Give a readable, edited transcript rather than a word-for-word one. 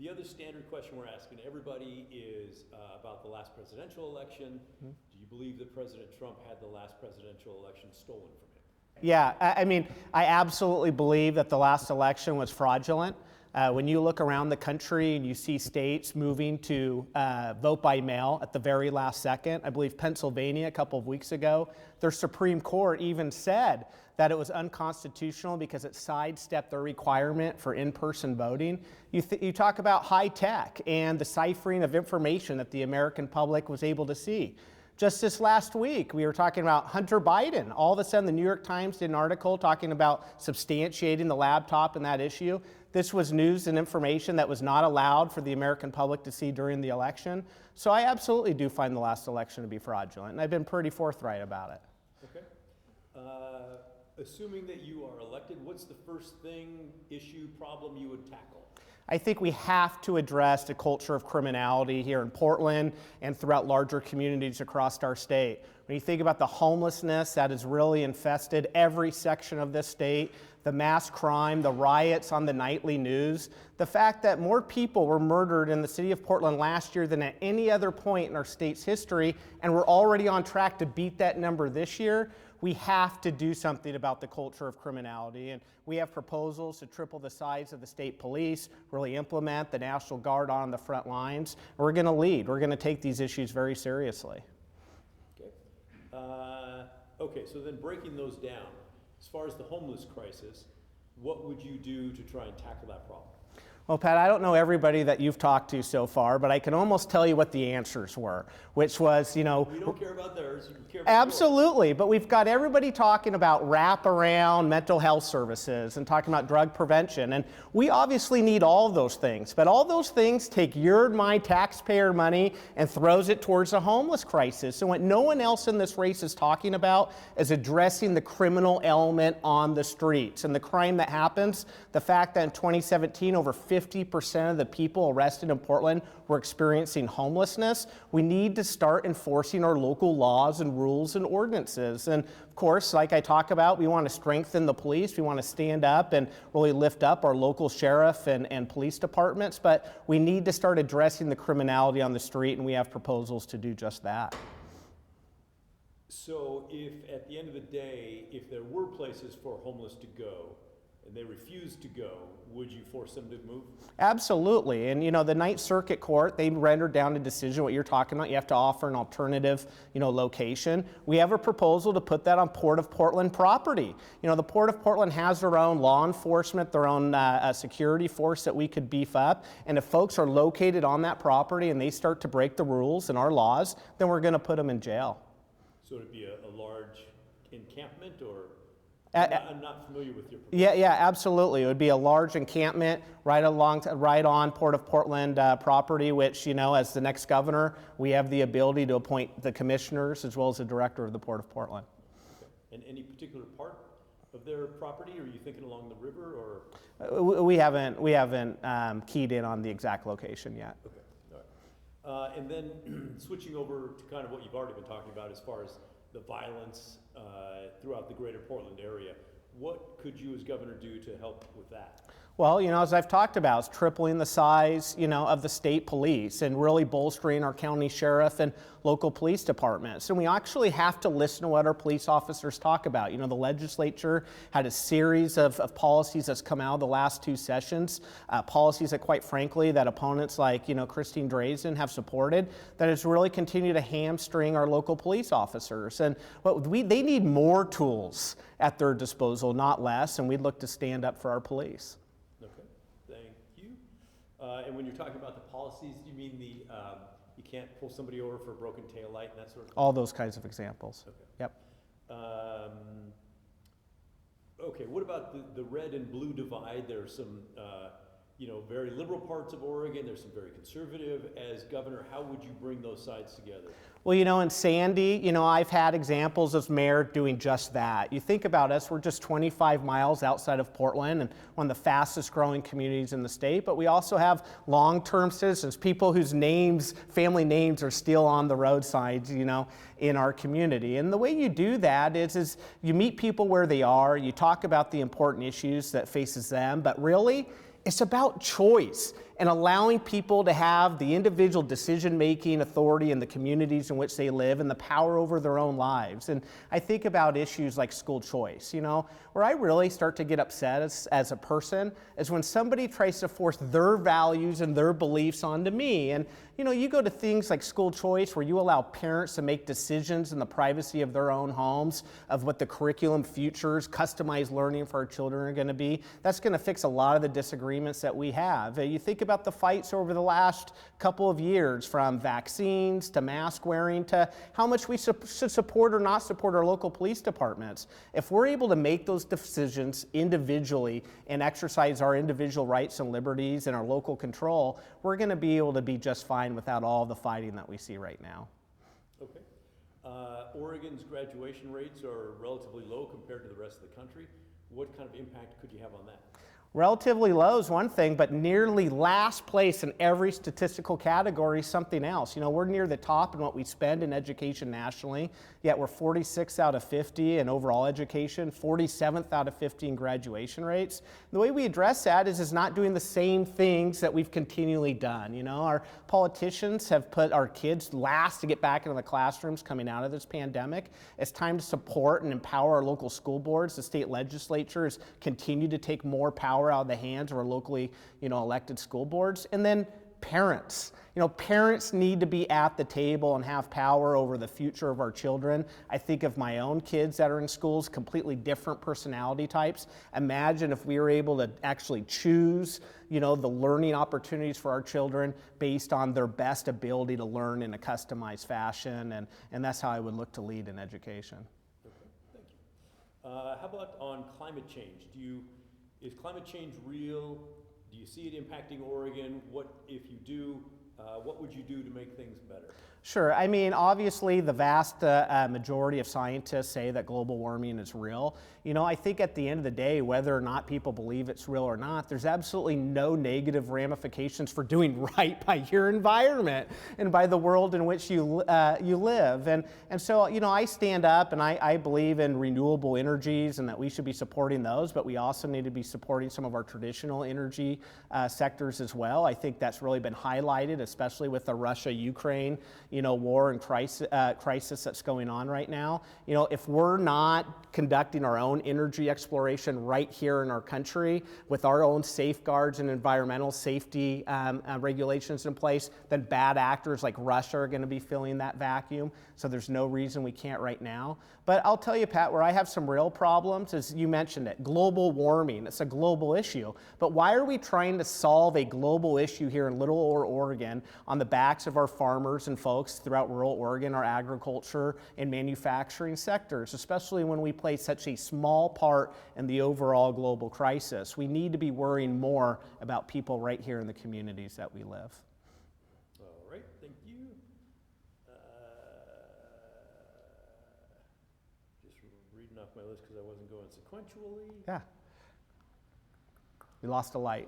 The other standard question we're asking everybody is about the last presidential election. Do you believe that President Trump had the last presidential election stolen from him? Yeah, I mean, I absolutely believe that the last election was fraudulent. When you look around the country and you see states moving to vote by mail at the very last second, I believe Pennsylvania a couple of weeks ago, their Supreme Court even said that it was unconstitutional because it sidestepped the requirement for in-person voting. You talk about high tech and the ciphering of information that the American public was able to see. Just this last week, we were talking about Hunter Biden. All of a sudden, the New York Times did an article talking about substantiating the laptop and that issue. This was news and information that was not allowed for the American public to see during the election. So I absolutely do find the last election to be fraudulent, and I've been pretty forthright about it. Okay. Assuming that you are elected, what's the first thing, issue, problem you would tackle? I think we have to address the culture of criminality here in Portland and throughout larger communities across our state. When you think about the homelessness that has really infested every section of this state, the mass crime, the riots on the nightly news, the fact that more people were murdered in the city of Portland last year than at any other point in our state's history, and we're already on track to beat that number this year, we have to do something about the culture of criminality. And we have proposals to triple the size of the state police, really implement the National Guard on the front lines. And we're going to lead. We're going to take these issues very seriously. Okay, so then breaking those down, as far as the homeless crisis, what would you do to try and tackle that problem? Well, Pat, I don't know everybody that you've talked to so far, but I can almost tell you what the answers were, which was, We don't care about theirs, you care about absolutely, but we've got everybody talking about wraparound mental health services and talking about drug prevention, and we obviously need all of those things, but all those things take your and my taxpayer money and throws it towards the homeless crisis. So what no one else in this race is talking about is addressing the criminal element on the streets and the crime that happens, the fact that in 2017 over 50% of the people arrested in Portland were experiencing homelessness. We need to start enforcing our local laws and rules and ordinances. And of course, like I talk about, we want to strengthen the police. We want to stand up and really lift up our local sheriff and police departments. But we need to start addressing the criminality on the street, and we have proposals to do just that. So if at the end of the day, if there were places for homeless to go, and they refused to go, would you force them to move? Absolutely. And the Ninth Circuit Court, they rendered down a decision, what you're talking about. You have to offer an alternative, location. We have a proposal to put that on Port of Portland property. The Port of Portland has their own law enforcement, their own security force that we could beef up. And if folks are located on that property and they start to break the rules and our laws, then we're going to put them in jail. So it'd be a large encampment, or? I'm not familiar with your proposal. Yeah, absolutely. It would be a large encampment right on Port of Portland property, which, as the next governor, we have the ability to appoint the commissioners as well as the director of the Port of Portland. Okay. And any particular part of their property, or are you thinking along the river, or? We haven't keyed in on the exact location yet. Okay, all right. And then switching over to kind of what you've already been talking about as far as the violence throughout the greater Portland area. What could you as governor do to help with that? Well, as I've talked about, is tripling the size, of the state police and really bolstering our county sheriff and local police departments. And we actually have to listen to what our police officers talk about. The legislature had a series of policies that's come out of the last two sessions, policies that, quite frankly, that opponents like, Christine Drazen have supported, that has really continued to hamstring our local police officers. And they need more tools at their disposal, not less, and we'd look to stand up for our police. And when you're talking about the policies, do you mean you can't pull somebody over for a broken taillight and that sort of thing? All those kinds of examples. Okay. Yep. Okay, what about the red and blue divide? There are some, very liberal parts of Oregon. There's some very conservative. As governor, how would you bring those sides together? Well, in Sandy, I've had examples of mayor doing just that. You think about us, we're just 25 miles outside of Portland and one of the fastest growing communities in the state, but we also have long-term citizens, people whose family names are still on the roadsides, in our community. And the way you do that is you meet people where they are, you talk about the important issues that faces them, but really, it's about choice. and allowing people to have the individual decision-making authority in the communities in which they live and the power over their own lives. And I think about issues like school choice, you know, where I really start to get upset as a person is when somebody tries to force their values and their beliefs onto me. And, you know, you go to things like school choice where you allow parents to make decisions in the privacy of their own homes of what the curriculum futures, customized learning for our children are going to be. That's going to fix a lot of the disagreements that we have. You think about the fights over the last couple of years, from vaccines to mask wearing to how much we should support or not support our local police departments. If we're able to make those decisions individually and exercise our individual rights and liberties and our local control, we're going to be able to be just fine without all the fighting that we see right now. Okay. Oregon's graduation rates are relatively low compared to the rest of the country. What kind of impact could you have on that? Relatively low is one thing, but nearly last place in every statistical category is something else. You know, we're near the top in what we spend in education nationally, yet we're 46 out of 50 in overall education, 47th out of 50 in graduation rates. The way we address that is not doing the same things that we've continually done. You know, our politicians have put our kids last to get back into the classrooms coming out of this pandemic. It's time to support and empower our local school boards. The state legislatures continue to take more power out of the hands of our locally, you know, elected school boards. And then parents. You know, parents need to be at the table and have power over the future of our children. I think of my own kids that are in schools, completely different personality types. Imagine if we were able to actually choose, you know, the learning opportunities for our children based on their best ability to learn in a customized fashion, and that's how I would look to lead in education. Okay, thank you. How about on climate change? Is climate change real? Do you see it impacting Oregon? What, if you do, what would you do to make things better? Sure. I mean, obviously, the vast majority of scientists say that global warming is real. You know, I think at the end of the day, whether or not people believe it's real or not, there's absolutely no negative ramifications for doing right by your environment and by the world in which you live. And so, you know, I stand up and I believe in renewable energies and that we should be supporting those, but we also need to be supporting some of our traditional energy sectors as well. I think that's really been highlighted, especially with the Russia-Ukraine, you know, war and crisis that's going on right now. You know, if we're not conducting our own energy exploration right here in our country with our own safeguards and environmental safety regulations in place, then bad actors like Russia are going to be filling that vacuum. So there's no reason we can't right now. But I'll tell you, Pat, where I have some real problems is, you mentioned it, global warming. It's a global issue. But why are we trying to solve a global issue here in Little Oregon on the backs of our farmers and folks throughout rural Oregon, our agriculture and manufacturing sectors, especially when we play such a small part in the overall global crisis? We need to be worrying more about people right here in the communities that we live. All right, thank you. Just reading off my list because I wasn't going sequentially. Yeah. We lost a light.